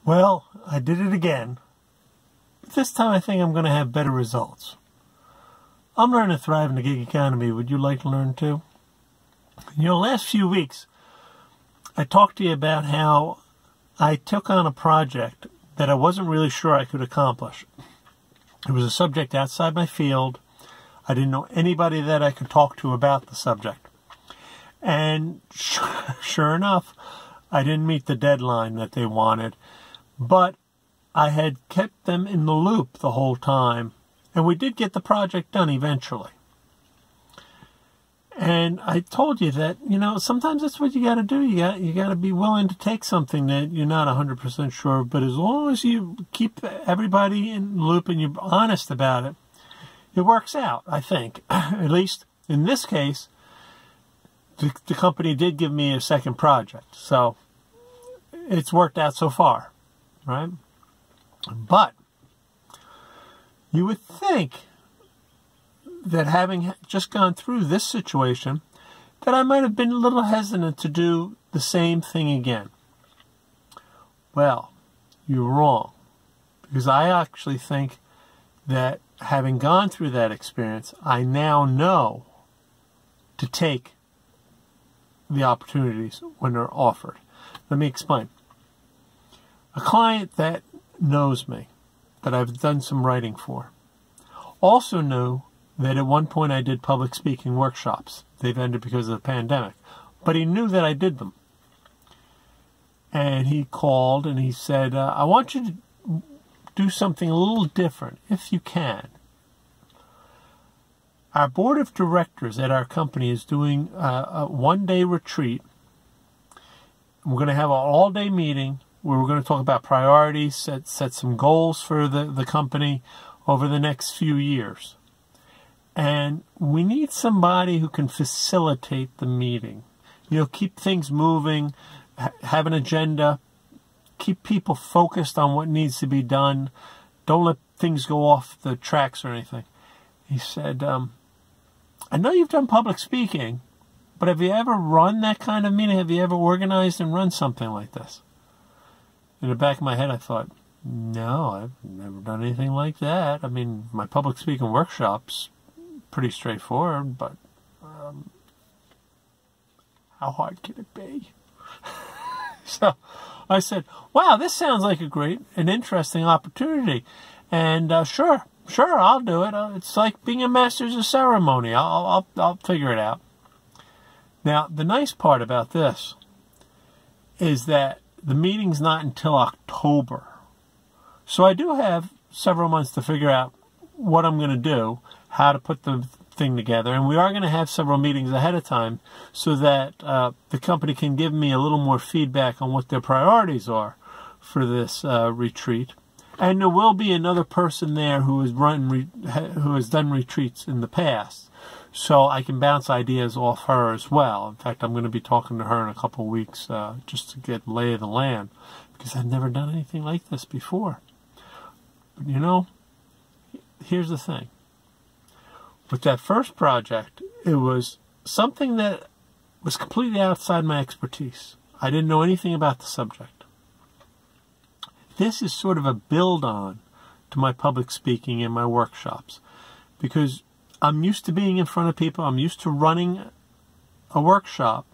Well, I did it again. But this time I think I'm going to have better results. I'm learning to thrive in the gig economy. Would you like to learn too? Last few weeks, I talked to you about how I took on a project that I wasn't really sure I could accomplish. It was a subject outside my field. I didn't know anybody that I could talk to about the subject. And sure enough, I didn't meet the deadline that they wanted. But I had kept them in the loop the whole time. And we did get the project done eventually. And I told you that, sometimes that's what you got to do. You got to be willing to take something that you're not 100% sure of. But as long as you keep everybody in the loop and you're honest about it, it works out, I think. At least in this case, the company did give me a second project. So it's worked out so far, right? But you would think that having just gone through this situation, that I might have been a little hesitant to do the same thing again. Well, you're wrong. Because I actually think that having gone through that experience, I now know to take the opportunities when they're offered. Let me explain. A client that knows me, that I've done some writing for, also knew that at one point I did public speaking workshops. They've ended because of the pandemic. But he knew that I did them. And he called and he said, I want you to do something a little different, if you can. Our board of directors at our company is doing a one-day retreat. We're going to have an all-day meeting where we're going to talk about priorities, set some goals for the company over the next few years. And we need somebody who can facilitate the meeting. Keep things moving, have an agenda, keep people focused on what needs to be done. Don't let things go off the tracks or anything. He said, I know you've done public speaking, but have you ever run that kind of meeting? Have you ever organized and run something like this? In the back of my head, I thought, no, I've never done anything like that. I mean, my public speaking workshops, pretty straightforward, but how hard can it be? So I said, wow, this sounds like an interesting opportunity. And sure, I'll do it. It's like being a master's of ceremony. I'll figure it out. Now, the nice part about this is that the meeting's not until October. So I do have several months to figure out what I'm going to do, how to put the thing together. And we are going to have several meetings ahead of time so that the company can give me a little more feedback on what their priorities are for this retreat. And there will be another person there who has done retreats in the past. So I can bounce ideas off her as well. In fact, I'm going to be talking to her in a couple of weeks just to get lay of the land, because I've never done anything like this before. But here's the thing. With that first project, it was something that was completely outside my expertise. I didn't know anything about the subject. This is sort of a build-on to my public speaking and my workshops, because I'm used to being in front of people. I'm used to running a workshop.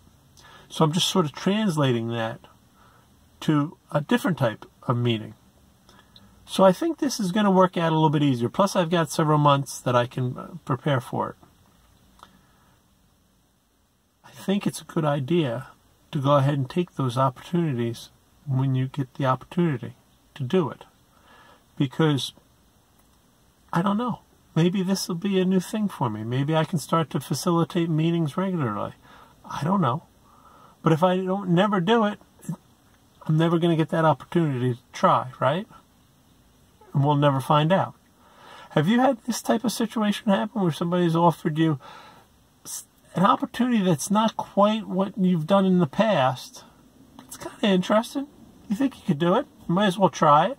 So I'm just sort of translating that to a different type of meeting. So I think this is going to work out a little bit easier. Plus, I've got several months that I can prepare for it. I think it's a good idea to go ahead and take those opportunities when you get the opportunity to do it. Because, I don't know, maybe this will be a new thing for me. Maybe I can start to facilitate meetings regularly. I don't know. But if I never do it, I'm never going to get that opportunity to try, right? And we'll never find out. Have you had this type of situation happen where somebody's offered you an opportunity that's not quite what you've done in the past? It's kind of interesting. You think you could do it? You might as well try it.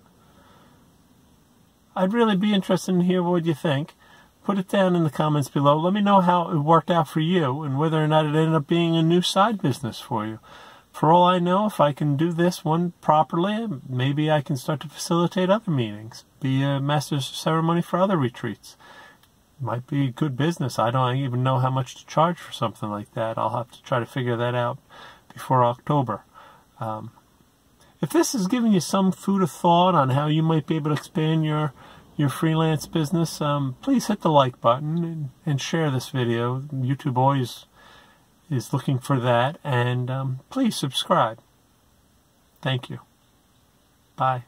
I'd really be interested in hearing what you think. Put it down in the comments below. Let me know how it worked out for you and whether or not it ended up being a new side business for you. For all I know, if I can do this one properly, maybe I can start to facilitate other meetings, be a master of ceremony for other retreats. Might be good business. I don't even know how much to charge for something like that. I'll have to try to figure that out before October. If this is giving you some food of thought on how you might be able to expand your freelance business, please hit the like button and share this video. YouTube always is looking for that. And please subscribe. Thank you. Bye.